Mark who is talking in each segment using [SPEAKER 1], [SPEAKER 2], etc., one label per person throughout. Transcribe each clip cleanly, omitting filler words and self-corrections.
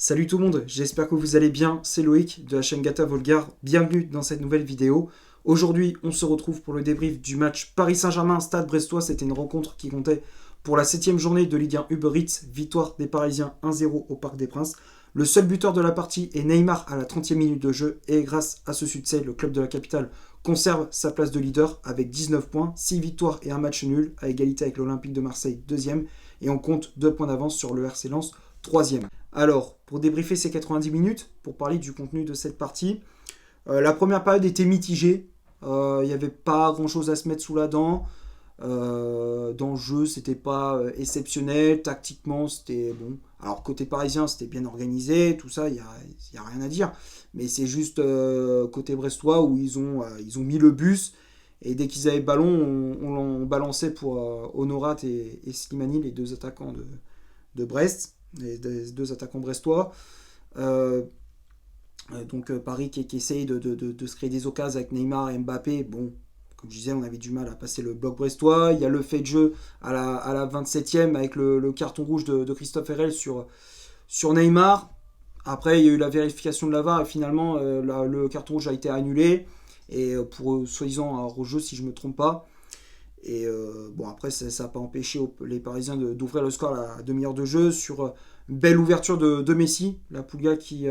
[SPEAKER 1] Salut tout le monde, j'espère que vous allez bien, c'est Loïc de la chaîne Gata Volgar, bienvenue dans cette nouvelle vidéo. Aujourd'hui, on se retrouve pour le débrief du match Paris Saint-Germain Stade Brestois. C'était une rencontre qui comptait pour la 7ème journée de Ligue 1 Uber Eats, victoire des Parisiens 1-0 au Parc des Princes. Le seul buteur de la partie est Neymar à la 30e minute de jeu et grâce à ce succès, le club de la capitale conserve sa place de leader avec 19 points, 6 victoires et un match nul à égalité avec l'Olympique de Marseille 2e et on compte 2 points d'avance sur le RC Lens 3e. Alors, pour débriefer ces 90 minutes, pour parler du contenu de cette partie, la première période était mitigée. Il n'y avait pas grand-chose à se mettre sous la dent. Dans le jeu, c'était pas exceptionnel. Tactiquement, c'était bon. Alors, côté parisien, c'était bien organisé. Tout ça, il n'y a rien à dire. Mais c'est juste côté brestois où ils ont mis le bus. Et dès qu'ils avaient le ballon, on balançait pour Honorat et Slimani, les deux attaquants de Brest. Les deux attaquants brestois. Paris qui essaye de se créer des occasions avec Neymar et Mbappé. Bon, comme je disais, on avait du mal à passer le bloc brestois. Il y a le fait de jeu à la 27e avec le carton rouge de Christophe Herrel sur Neymar. Après, il y a eu la vérification de la VAR et finalement, le carton rouge a été annulé. Et pour soi-disant un hors-jeu, si je ne me trompe pas. Et après, ça n'a pas empêché les Parisiens d'ouvrir le score à la demi-heure de jeu sur une belle ouverture de Messi, la Pulga qui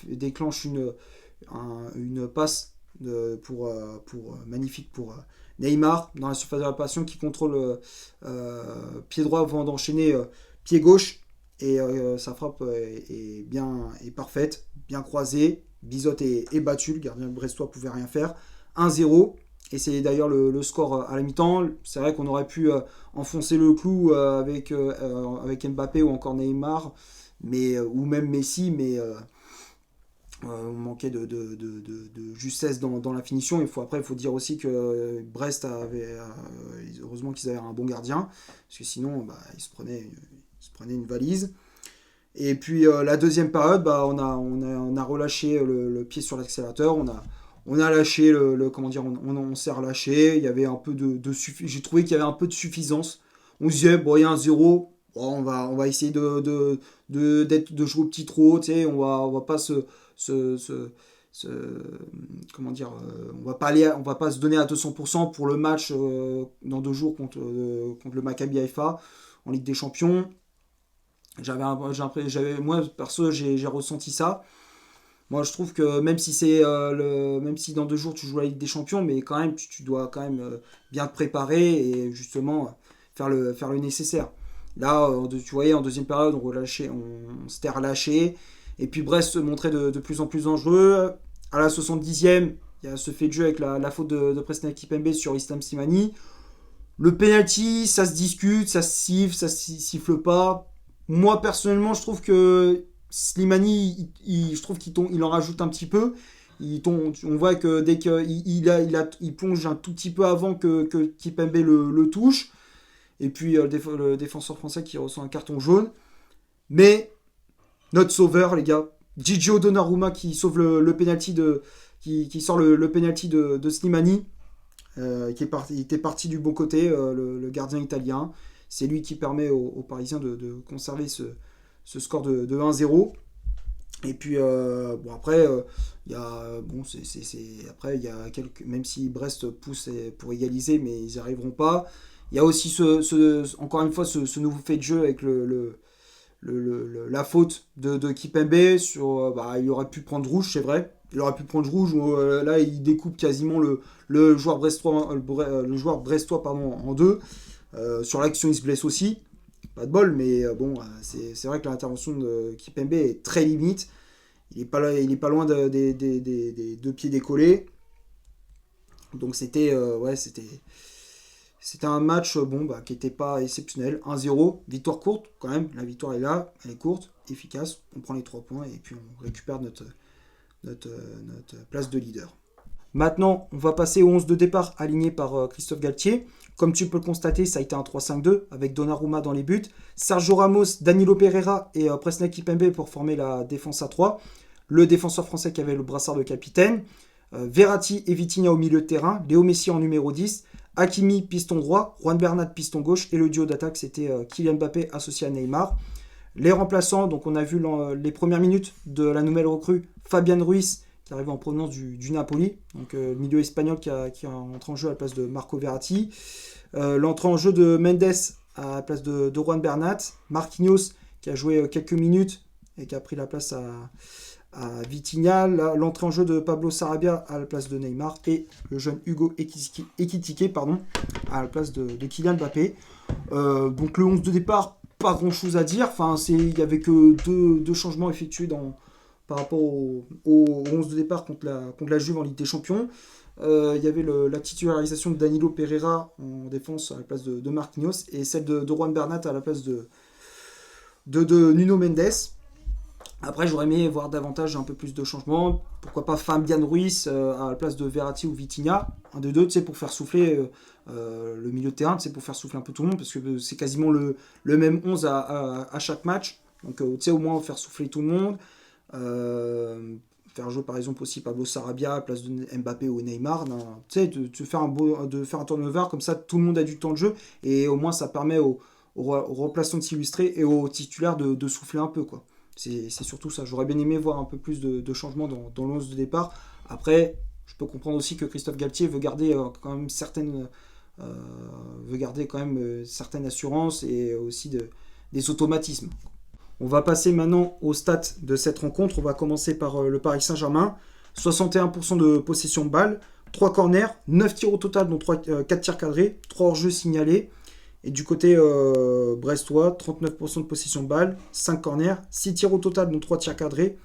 [SPEAKER 1] déclenche une passe magnifique pour Neymar dans la surface de la passion qui contrôle pied droit avant d'enchaîner pied gauche. Et sa frappe est parfaite, bien croisée. Bizot est battu, le gardien brestois ne pouvait rien faire. 1-0. Et c'est d'ailleurs le score à la mi-temps. C'est vrai qu'on aurait pu enfoncer le clou avec Mbappé ou encore Neymar, ou même Messi, mais on manquait de justesse dans la finition. Après, il faut dire aussi que Brest heureusement qu'ils avaient un bon gardien, parce que sinon, ils se prenaient une valise. Et puis la deuxième période, on a relâché le pied sur l'accélérateur. On a lâché on s'est relâché. Il y avait un peu j'ai trouvé qu'il y avait un peu de suffisance. On se disait bon, il y a un 0, bon, on va essayer de jouer au petit trot, tu sais, on va pas on va pas se donner à 200% pour le match dans 2 jours contre le Maccabi Haïfa en Ligue des Champions. Moi perso, j'ai ressenti ça. Moi, je trouve que même si dans 2 jours tu joues la Ligue des Champions, mais quand même, tu dois quand même bien te préparer et justement faire le nécessaire. Là, tu voyais, en deuxième période, on s'était relâché. Et puis Brest se montrait de plus en plus dangereux. À la 70e, il y a ce fait de jeu avec la faute de Presnel Kimpembe sur Islam Slimani. Le penalty, ça se discute, ça se siffle, ça se siffle pas. Moi, personnellement, je trouve que Slimani, je trouve qu'il en rajoute un petit peu. On voit que dès qu'il plonge un tout petit peu avant que Kipembe le touche. Et puis le défenseur français qui reçoit un carton jaune. Mais notre sauveur, les gars, Gigio Donnarumma qui sauve le penalty qui sort le penalty de Slimani, il était parti du bon côté, le gardien italien. C'est lui qui permet aux Parisiens de conserver ce score de 1-0. Et puis après il y a même si Brest pousse pour égaliser, mais ils n'y arriveront pas. Il y a aussi encore une fois ce nouveau fait de jeu avec la faute de Kipembe sur il aurait pu prendre rouge, c'est vrai. Il aurait pu prendre rouge où là il découpe quasiment le joueur brestois en deux. Sur l'action, il se blesse aussi. Pas de bol, mais c'est vrai que l'intervention de Kipembe est très limite. Il est pas loin des 2 pieds décollés. Donc c'était un match qui n'était pas exceptionnel. 1-0, victoire courte quand même. La victoire est là, elle est courte, efficace. On prend les 3 points et puis on récupère notre place de leader. Maintenant, on va passer au 11 de départ aligné par Christophe Galtier. Comme tu peux le constater, ça a été un 3-5-2 avec Donnarumma dans les buts, Sergio Ramos, Danilo Pereira et Presnel Kimpembe pour former la défense à 3. Le défenseur français qui avait le brassard de capitaine, Verratti et Vitinha au milieu de terrain, Léo Messi en numéro 10, Hakimi piston droit, Juan Bernat piston gauche et le duo d'attaque c'était Kylian Mbappé associé à Neymar. Les remplaçants, donc on a vu les premières minutes de la nouvelle recrue Fabian Ruiz, qui arrive en provenance du Napoli, donc milieu espagnol qui entre en jeu à la place de Marco Verratti. L'entrée en jeu de Mendes à la place de Juan Bernat. Marquinhos, qui a joué quelques minutes et qui a pris la place à Vitinha. L'entrée en jeu de Pablo Sarabia à la place de Neymar. Et le jeune Hugo Ekitike à la place de Kylian Mbappé. Donc le 11 de départ, pas grand chose à dire. Enfin, il n'y avait que deux changements effectués par rapport au 11 de départ contre la Juve en Ligue des Champions. Il y avait la titularisation de Danilo Pereira en défense à la place de Marquinhos et celle de Juan Bernat à la place de Nuno Mendes. Après, j'aurais aimé voir davantage un peu plus de changements. Pourquoi pas Fabian Ruiz à la place de Verratti ou Vitinha, un des deux, pour faire souffler le milieu de terrain, pour faire souffler un peu tout le monde, parce que c'est quasiment le même 11 à chaque match. Donc, au moins faire souffler tout le monde. Faire jouer par exemple aussi Pablo Sarabia à la place de Mbappé ou Neymar. De faire un turnover, comme ça tout le monde a du temps de jeu, et au moins ça permet aux remplaçants de s'illustrer et aux titulaires de souffler un peu, quoi. C'est surtout ça. J'aurais bien aimé voir un peu plus de changements dans le 11 de départ. Après, je peux comprendre aussi que Christophe Galtier veut garder quand même certaines assurances et aussi des automatismes. On va passer maintenant aux stats de cette rencontre. On va commencer par le Paris Saint-Germain. 61% de possession de balle, 3 corners, 9 tirs au total, dont 4 tirs cadrés, 3 hors-jeu signalés. Et du côté brestois, 39% de possession de balle, 5 corners, 6 tirs au total, dont 3 tirs cadrés,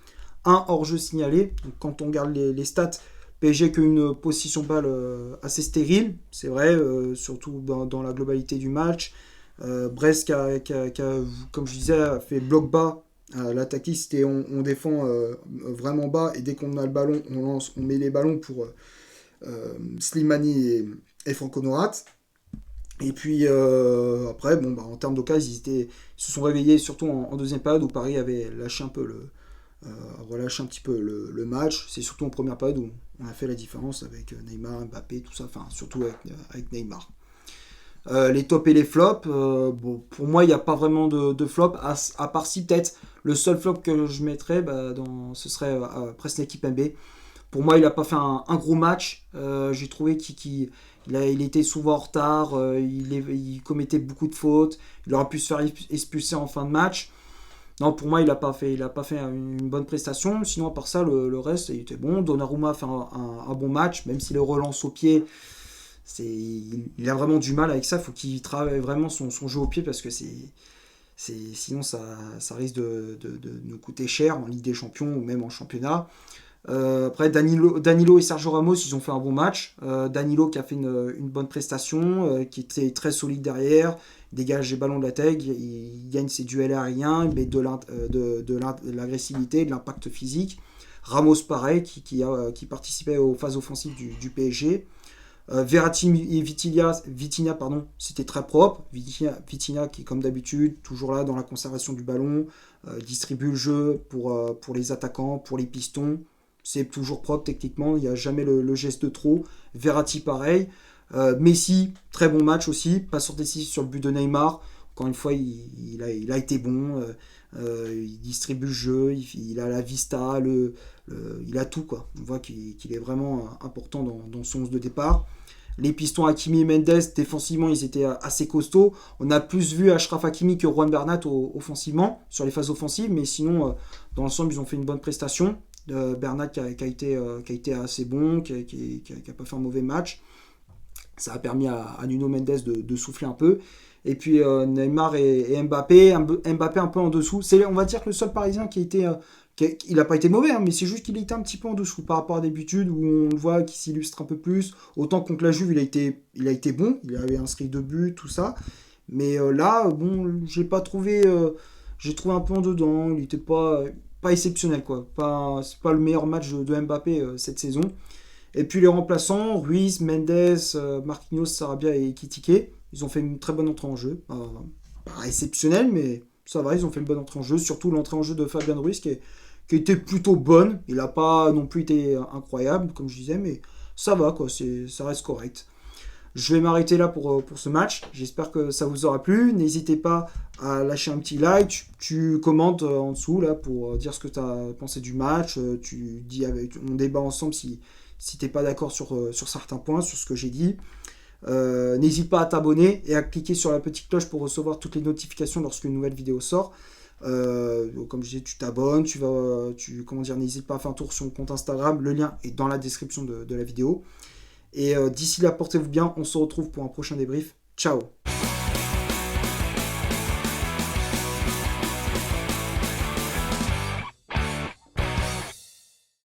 [SPEAKER 1] 1 hors-jeu signalé. Donc, quand on regarde les stats, PSG a une possession de balle assez stérile, c'est vrai, surtout dans la globalité du match. Brest, comme je disais, a fait bloc bas. La tactique, c'était on défend vraiment bas, et dès qu'on a le ballon, on met les ballons pour Slimani et Franco Norat. Et puis après, en termes d'occasion, ils se sont réveillés surtout en deuxième période où Paris avait relâché un petit peu le match. C'est surtout en première période où on a fait la différence avec Neymar, Mbappé, tout ça, enfin surtout avec Neymar. Les tops et les flops, pour moi il n'y a pas vraiment de flop, à part si peut-être le seul flop que je mettrais, ce serait Presnel Kimpembe. Pour moi il n'a pas fait un gros match. J'ai trouvé qu'il était souvent en retard, il commettait beaucoup de fautes, il aurait pu se faire expulser en fin de match. Non, pour moi il n'a pas fait une bonne prestation. Sinon à part ça, le reste il était bon. Donnarumma a fait un bon match, même si les relances au pied, il a vraiment du mal avec ça. Il faut qu'il travaille vraiment son jeu au pied, parce que sinon ça risque de nous coûter cher en Ligue des Champions ou même en championnat. Après, Danilo et Sergio Ramos, ils ont fait un bon match. Danilo qui a fait une bonne prestation, qui était très solide derrière, il dégage les ballons de la tête, il gagne ses duels aériens, il met de l'agressivité, de l'impact physique. Ramos, pareil, qui participait aux phases offensives du PSG. Verratti et Vitinha, c'était très propre. Vitinha qui, comme d'habitude, toujours là dans la conservation du ballon, distribue le jeu pour les attaquants, pour les pistons. C'est toujours propre techniquement, il n'y a jamais le geste de trop. Verratti, pareil. Messi, très bon match aussi, passe décisif sur le but de Neymar. Encore une fois, il a été bon. Il distribue le jeu, il a la vista, il a tout, quoi. On voit qu'il est vraiment important dans son 11 de départ. Les pistons Hakimi et Mendes, défensivement, ils étaient assez costauds. On a plus vu Achraf Hakimi que Juan Bernat offensivement, sur les phases offensives, mais sinon, dans l'ensemble, ils ont fait une bonne prestation. Bernat qui a été assez bon, qui a pas fait un mauvais match. Ça a permis à Nuno Mendes de souffler un peu. Et puis Neymar et Mbappé un peu en dessous. C'est, on va dire, que le seul Parisien il n'a pas été mauvais, hein, mais c'est juste qu'il était un petit peu en dessous par rapport à d'habitude, où on le voit qu'il s'illustre un peu plus. Autant contre la Juve, il a été bon, il avait inscrit 2 buts, tout ça. Mais là, j'ai trouvé un peu en dedans. Il n'était pas exceptionnel, quoi. C'est pas le meilleur match de Mbappé cette saison. Et puis les remplaçants, Ruiz, Mendes, Marquinhos, Sarabia et Ekitike, ils ont fait une très bonne entrée en jeu. Pas exceptionnelle, mais ça va, ils ont fait une bonne entrée en jeu. Surtout l'entrée en jeu de Fabian Ruiz qui était plutôt bonne. Il n'a pas non plus été incroyable, comme je disais, mais ça va, quoi. Ça reste correct. Je vais m'arrêter là pour ce match. J'espère que ça vous aura plu. N'hésitez pas à lâcher un petit like. Tu commentes en dessous là pour dire ce que tu as pensé du match. Tu dis on débat ensemble si t'es pas d'accord sur certains points, sur ce que j'ai dit. N'hésite pas à t'abonner et à cliquer sur la petite cloche pour recevoir toutes les notifications lorsqu'une nouvelle vidéo sort. Comme je disais, tu t'abonnes, n'hésite pas à faire un tour sur mon compte Instagram. Le lien est dans la description de la vidéo. Et d'ici là, portez-vous bien. On se retrouve pour un prochain débrief. Ciao!